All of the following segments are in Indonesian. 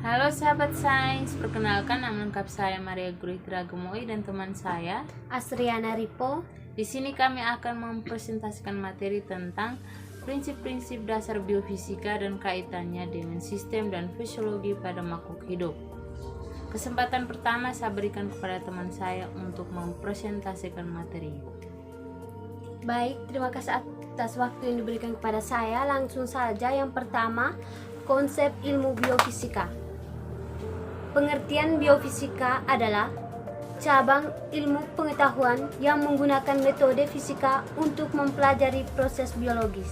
Halo sahabat sains, perkenalkan nama lengkap saya Maria Guritra Gemoy dan teman saya Asriana Ripo. Di sini kami akan mempresentasikan materi tentang prinsip-prinsip dasar biofisika dan kaitannya dengan sistem dan fisiologi pada makhluk hidup. Kesempatan pertama saya berikan kepada teman saya untuk mempresentasikan materi. Baik, terima kasih atas waktu yang diberikan kepada saya. Langsung saja, yang pertama, konsep ilmu biofisika. Pengertian biofisika adalah cabang ilmu pengetahuan yang menggunakan metode fisika untuk mempelajari proses biologis.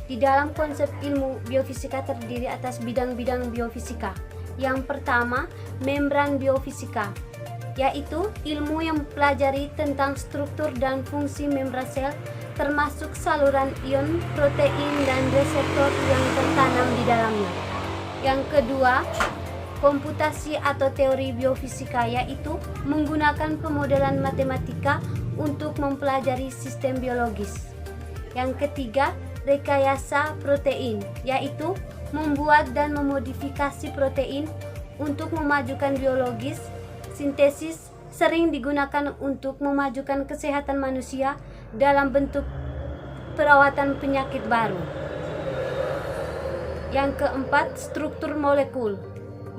Di dalam konsep ilmu biofisika terdiri atas bidang-bidang biofisika. Yang pertama, membran biofisika, yaitu ilmu yang mempelajari tentang struktur dan fungsi membran sel, termasuk saluran ion, protein, dan reseptor yang tertanam di dalamnya. Yang kedua, komputasi atau teori biofisika, yaitu menggunakan pemodelan matematika untuk mempelajari sistem biologis. Yang ketiga, rekayasa protein, yaitu membuat dan memodifikasi protein untuk memajukan biologis. Sintesis sering digunakan untuk memajukan kesehatan manusia dalam bentuk perawatan penyakit baru. Yang keempat, struktur molekul,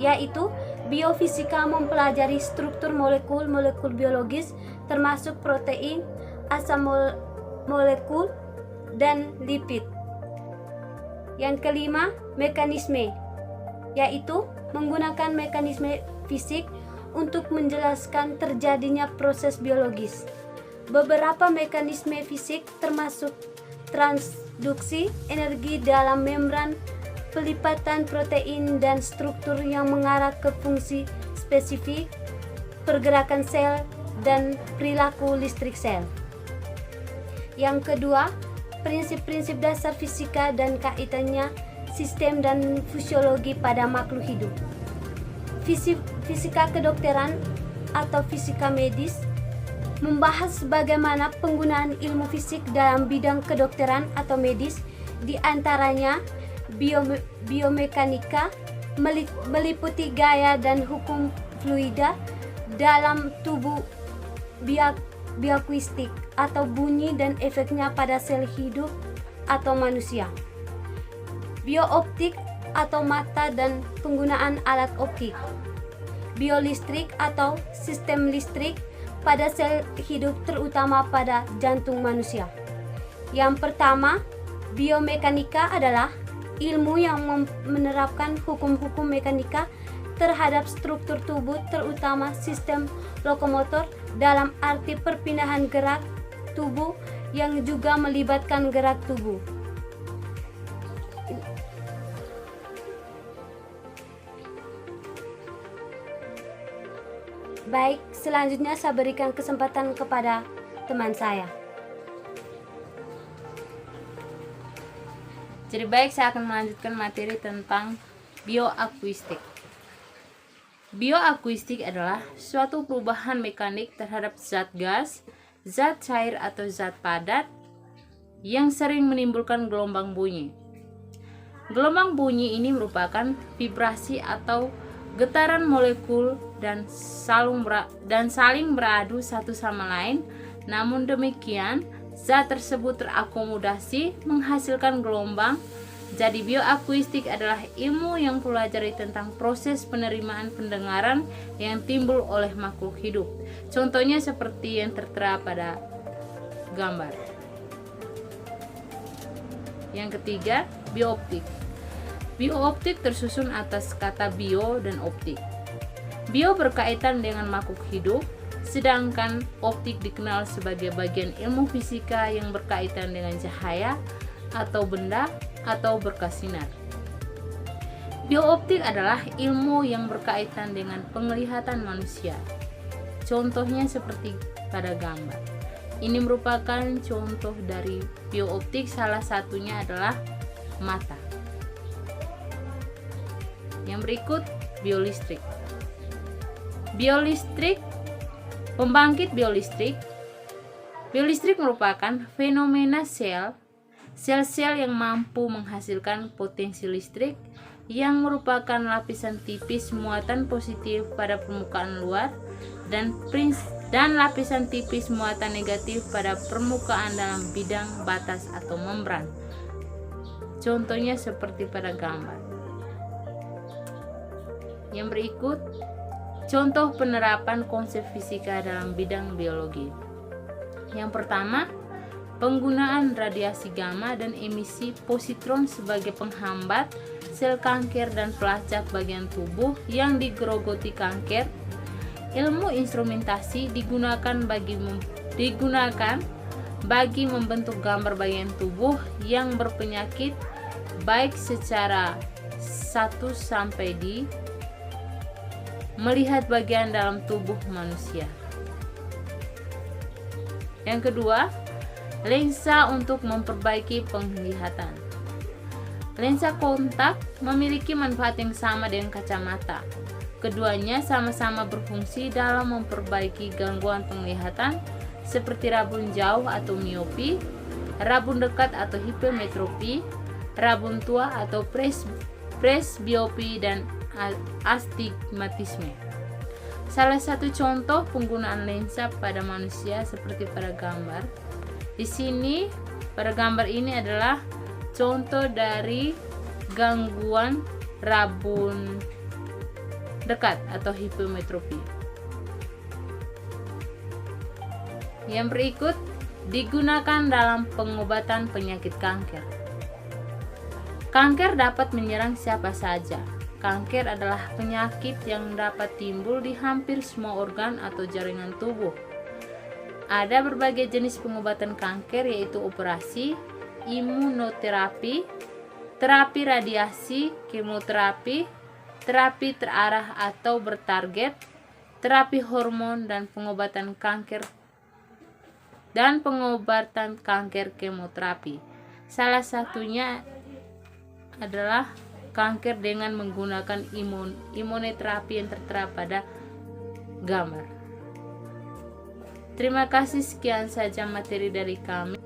yaitu biofisika mempelajari struktur molekul biologis termasuk protein, asam molekul, dan lipid. Yang kelima, mekanisme, yaitu menggunakan mekanisme fisik untuk menjelaskan terjadinya proses biologis. Beberapa mekanisme fisik termasuk transduksi energi dalam membran, pelipatan protein, dan struktur yang mengarah ke fungsi spesifik, pergerakan sel, dan perilaku listrik sel. Yang kedua, prinsip-prinsip dasar fisika dan kaitannya sistem dan fisiologi pada makhluk hidup. Fisika kedokteran atau fisika medis membahas bagaimana penggunaan ilmu fisik dalam bidang kedokteran atau medis, di antaranya biomekanika, meliputi gaya dan hukum fluida dalam tubuh, bioakustik atau bunyi dan efeknya pada sel hidup atau manusia, biooptik atau mata dan penggunaan alat optik, biolistrik atau sistem listrik pada sel hidup terutama pada jantung manusia. Yang pertama, biomekanika adalah ilmu yang menerapkan hukum-hukum mekanika terhadap struktur tubuh, terutama sistem lokomotor, dalam arti perpindahan gerak tubuh yang juga melibatkan gerak tubuh. Baik, selanjutnya saya berikan kesempatan kepada teman saya. Jadi baik, saya akan melanjutkan materi tentang bioakustik. Bioakustik adalah suatu perubahan mekanik terhadap zat gas, zat cair atau zat padat yang sering menimbulkan gelombang bunyi. Gelombang bunyi ini merupakan vibrasi atau getaran molekul dan saling beradu satu sama lain. Namun demikian, zat tersebut terakomodasi menghasilkan gelombang. Jadi bioakustik adalah ilmu yang mempelajari tentang proses penerimaan pendengaran yang timbul oleh makhluk hidup. Contohnya seperti yang tertera pada gambar. Yang ketiga, biooptik. Biooptik tersusun atas kata bio dan optik. Bio berkaitan dengan makhluk hidup, sedangkan optik dikenal sebagai bagian ilmu fisika yang berkaitan dengan cahaya atau benda atau berkasinar. Biooptik adalah ilmu yang berkaitan dengan penglihatan manusia. Contohnya seperti pada gambar. Ini merupakan contoh dari biooptik, salah satunya adalah mata. Yang berikut, biolistrik. Biolistrik, pembangkit biolistrik. Biolistrik merupakan fenomena sel-sel yang mampu menghasilkan potensi listrik yang merupakan lapisan tipis muatan positif pada permukaan luar dan lapisan tipis muatan negatif pada permukaan dalam bidang batas atau membran. Contohnya seperti pada gambar. Yang berikut, contoh penerapan konsep fisika dalam bidang biologi. Yang pertama, penggunaan radiasi gamma dan emisi positron sebagai penghambat sel kanker dan pelacak bagian tubuh yang digerogoti kanker. Ilmu instrumentasi digunakan bagi membentuk gambar bagian tubuh yang berpenyakit baik secara 1-D melihat bagian dalam tubuh manusia. Yang kedua, lensa untuk memperbaiki penglihatan. Lensa kontak memiliki manfaat yang sama dengan kacamata. Keduanya sama-sama berfungsi dalam memperbaiki gangguan penglihatan seperti rabun jauh atau miopi, rabun dekat atau hipermetropi, rabun tua atau presbiopi, dan astigmatisme. Salah satu contoh penggunaan lensa pada manusia seperti pada gambar. Di sini pada gambar ini adalah contoh dari gangguan rabun dekat atau hipermetropi. Yang berikut digunakan dalam pengobatan penyakit kanker. Kanker dapat menyerang siapa saja. Kanker adalah penyakit yang dapat timbul di hampir semua organ atau jaringan tubuh. Ada berbagai jenis pengobatan kanker, yaitu operasi, imunoterapi, terapi radiasi, kemoterapi, terapi terarah atau bertarget, terapi hormon, dan pengobatan kanker kemoterapi. Salah satunya adalah kanker dengan menggunakan imunoterapi yang tertera pada gambar. Terima kasih, sekian saja materi dari kami.